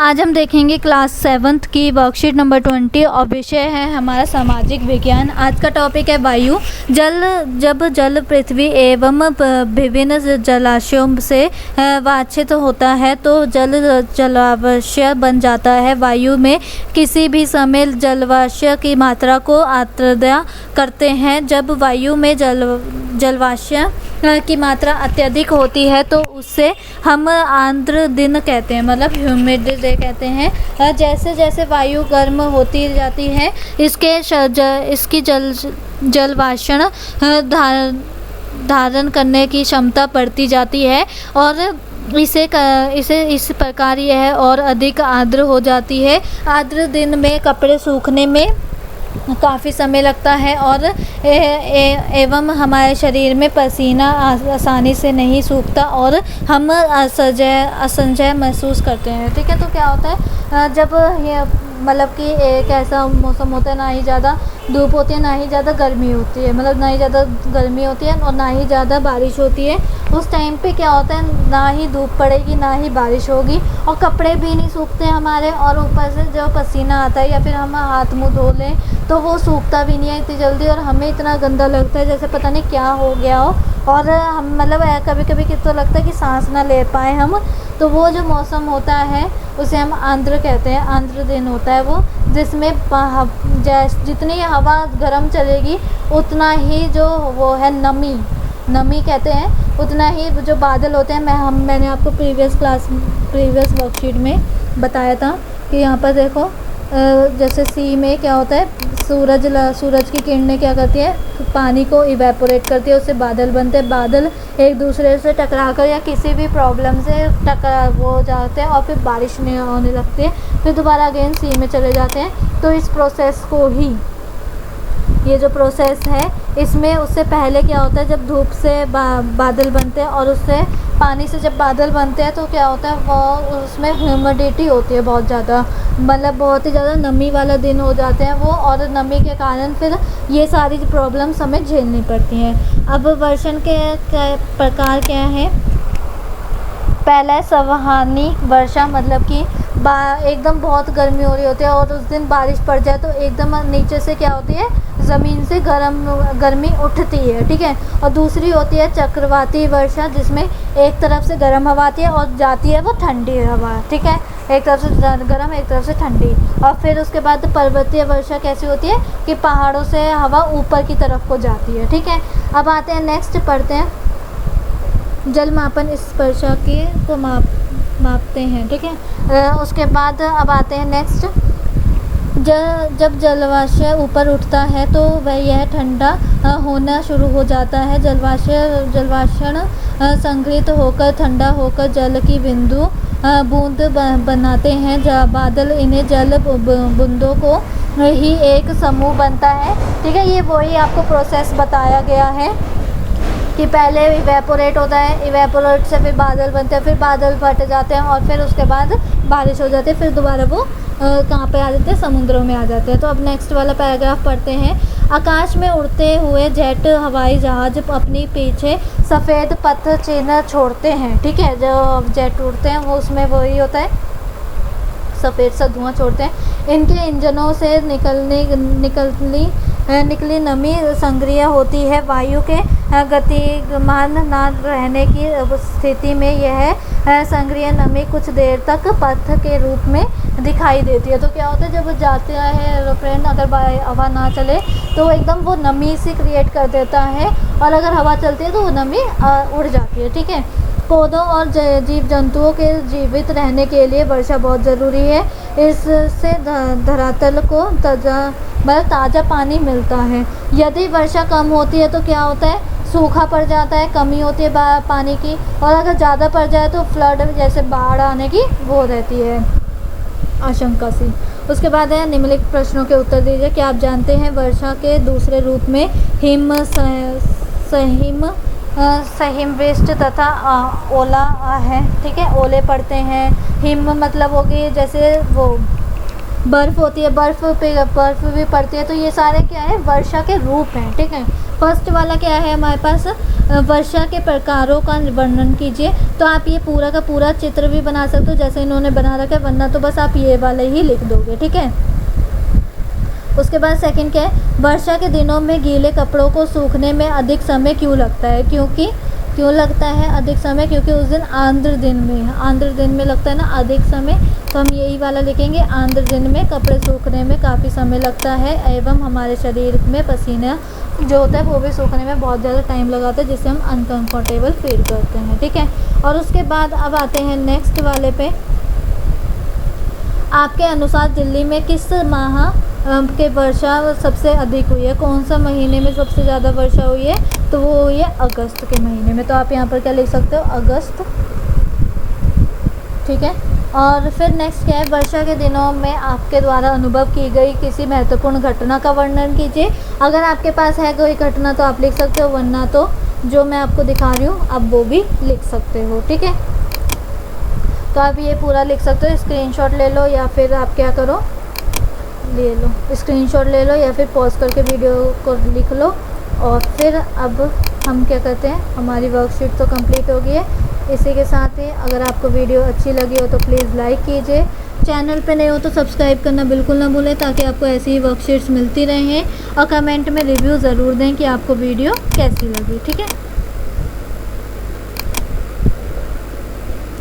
आज हम देखेंगे क्लास 7th की वर्कशीट नंबर 20 और विषय है हमारा सामाजिक विज्ञान। आज का टॉपिक है वायु। जब जल पृथ्वी एवं विभिन्न जलाशयों से वांछित होता है तो जलावश्य बन जाता है। वायु में किसी भी समय जलावश्य की मात्रा को आर्द्रता करते हैं। जब वायु में जलावश्य की मात्रा अत्यधिक होती है तो उससे हम आर्द्र दिन कहते हैं, मतलब ह्यूमिड डे कहते हैं। जैसे जैसे वायु गर्म होती जाती है इसकी जलवाष्ण धारण करने की क्षमता बढ़ती जाती है और इसे इस प्रकार यह और अधिक आर्द्र हो जाती है। आर्द्र दिन में कपड़े सूखने में काफ़ी समय लगता है और एवं हमारे शरीर में पसीना आसानी से नहीं सूखता और हम असंजय महसूस करते हैं। ठीक है, तो क्या होता है जब ये मतलब कि एक ऐसा मौसम होता है, ना ही ज़्यादा धूप होती है ना ही ज़्यादा गर्मी होती है, मतलब ना ही ज़्यादा गर्मी होती है और ना ही ज़्यादा बारिश होती है। उस टाइम पे क्या होता है, ना ही धूप पड़ेगी ना ही बारिश होगी और कपड़े भी नहीं सूखते हमारे, और ऊपर से जो पसीना आता है या फिर हम हाथ मुँह धो लें तो वो सूखता भी नहीं है इतनी जल्दी और हमें इतना गंदा लगता है जैसे पता नहीं क्या हो गया हो। और हम मतलब कभी कभी तो लगता है कि सांस ना ले पाए हम। तो वो जो मौसम होता है उसे हम आर्द्र कहते हैं। आर्द्र दिन होता है वो, जिसमें जितनी हवा गर्म चलेगी उतना ही जो वो है नमी कहते हैं, उतना ही जो बादल होते हैं। मैंने आपको प्रीवियस वर्कशीट में बताया था कि यहाँ पर देखो जैसे सी में क्या होता है, सूरज की किरणें क्या करती है, पानी को इवेपोरेट करती है, उससे बादल बनते हैं। बादल एक दूसरे से टकराकर या किसी भी प्रॉब्लम से वो जाते हैं और फिर बारिश नहीं होने लगती है, फिर दोबारा अगेन सी में चले जाते हैं। तो इस प्रोसेस को ही, ये जो प्रोसेस है इसमें उससे पहले क्या होता है, जब धूप से बादल बनते हैं और उससे पानी से जब बादल बनते हैं तो क्या होता है, वो उसमें ह्यूमिडिटी होती है बहुत ज़्यादा, मतलब बहुत ही ज़्यादा नमी वाला दिन हो जाते हैं वो, और नमी के कारण फिर ये सारी प्रॉब्लम्स हमें झेलनी पड़ती हैं। अब वर्षण के प्रकार क्या है, पहला है संवहनी वर्षा, मतलब कि एकदम बहुत गर्मी हो रही होती है और उस दिन बारिश पड़ जाए तो एकदम नीचे से क्या होती है, ज़मीन से गर्मी उठती है। ठीक है, और दूसरी होती है चक्रवाती वर्षा, जिसमें एक तरफ से गर्म हवा आती है और जाती है वो ठंडी हवा। ठीक है, एक तरफ से गर्म एक तरफ से ठंडी। और फिर उसके बाद पर्वतीय वर्षा कैसी होती है कि पहाड़ों से हवा ऊपर की तरफ को जाती है। ठीक है, अब आते हैं नेक्स्ट, पढ़ते हैं जल मापन। इस वर्षा के को मापते हैं। ठीक है, उसके बाद अब आते हैं नेक्स्ट, जब जलवाष्य ऊपर उठता है तो वह यह ठंडा होना शुरू हो जाता है। जलवाष्ण संग्रहित होकर ठंडा होकर जल की बूंद बनाते हैं। बादल इन्हें जल बूंदों को ही एक समूह बनता है। ठीक है, ये वही आपको प्रोसेस बताया गया है कि पहले इवेपोरेट होता है, इवेपोरेट से फिर बादल बनते हैं, फिर बादल फट जाते हैं और फिर उसके बाद बारिश हो जाती है, फिर दोबारा वो कहाँ पे आ जाते हैं, समुद्रों में आ जाते हैं। तो अब नेक्स्ट वाला पैराग्राफ पढ़ते हैं। आकाश में उड़ते हुए जेट हवाई जहाज अपनी पीछे सफ़ेद पथ चिन्ह छोड़ते हैं। ठीक है, जो जेट उड़ते हैं वो उसमें वही होता है, सफ़ेद सा धुआं छोड़ते हैं। इनके इंजनों से निकली नमी संग्रह होती है। वायु के गतिमान न रहने की स्थिति में यह संग्रह नमी कुछ देर तक पथ के रूप में दिखाई देती है। तो क्या होता है, जब जाते हैं एरोप्लेन, अगर हवा ना चले तो एकदम वो नमी सी क्रिएट कर देता है, और अगर हवा चलती है तो वो नमी उड़ जाती है। ठीक है, पौधों और जीव जंतुओं के जीवित रहने के लिए वर्षा बहुत ज़रूरी है। इससे धरातल को ताज़ा पानी मिलता है। यदि वर्षा कम होती है तो क्या होता है, सूखा पड़ जाता है, कमी होती है पानी की, और अगर ज़्यादा पड़ जाए तो फ्लड जैसे बाढ़ आने की वो रहती है आशंका सी। उसके बाद है निम्नलिखित प्रश्नों के उत्तर दीजिए। क्या आप जानते हैं वर्षा के दूसरे रूप में हिमवृष्टि तथा ओला है। ठीक है, ओले पड़ते हैं। हिम मतलब होगी जैसे वो बर्फ़ होती है, बर्फ़ भी पड़ती है। तो ये सारे क्या है, वर्षा के रूप हैं। ठीक है, फर्स्ट वाला क्या है हमारे पास, वर्षा के प्रकारों का वर्णन कीजिए। तो आप ये पूरा का पूरा चित्र भी बना सकते हो जैसे इन्होंने बना रखा है, वरना तो बस आप ये वाला ही लिख दोगे, ठीक है। उसके बाद सेकंड क्या है, वर्षा के दिनों में गीले कपड़ों को सूखने में अधिक समय क्यों लगता है? क्यों लगता है अधिक समय? क्योंकि उस दिन आंध्र दिन में है, आंध्र दिन में लगता है ना अधिक समय, तो हम यही वाला लिखेंगे, आंध्र दिन में कपड़े सूखने में काफ़ी समय लगता है एवं हमारे शरीर में पसीना जो होता है वो भी सूखने में बहुत ज़्यादा टाइम लगाता है, जिससे हम अनकंफर्टेबल फील करते हैं, ठीक है। और उसके बाद अब आते हैं नेक्स्ट वाले पे। आपके अनुसार दिल्ली में किस माह के वर्षा सबसे अधिक हुई है? कौन सा महीने में सबसे ज़्यादा वर्षा हुई है? तो वो हुई है अगस्त के महीने में। तो आप यहाँ पर क्या लिख सकते हो, अगस्त, ठीक है। और फिर नेक्स्ट क्या है, वर्षा के दिनों में आपके द्वारा अनुभव की गई किसी महत्वपूर्ण घटना का वर्णन कीजिए। अगर आपके पास है कोई घटना तो आप लिख सकते हो, वरना तो जो मैं आपको दिखा रही हूँ आप वो भी लिख सकते हो, ठीक है। तो आप ये पूरा लिख सकते हो, स्क्रीनशॉट ले लो या फिर आप क्या करो, ले लो स्क्रीनशॉट ले लो या फिर पॉज करके वीडियो को लिख लो। और फिर अब हम क्या करते हैं, हमारी वर्कशीट तो कंप्लीट हो गई है। इसी के साथ ही अगर आपको वीडियो अच्छी लगी हो तो प्लीज़ लाइक कीजिए, चैनल पे नए हो तो सब्सक्राइब करना बिल्कुल ना भूलें, ताकि आपको ऐसी ही वर्कशीट्स मिलती रहें। और कमेंट में रिव्यू ज़रूर दें कि आपको वीडियो कैसी लगी, ठीक है।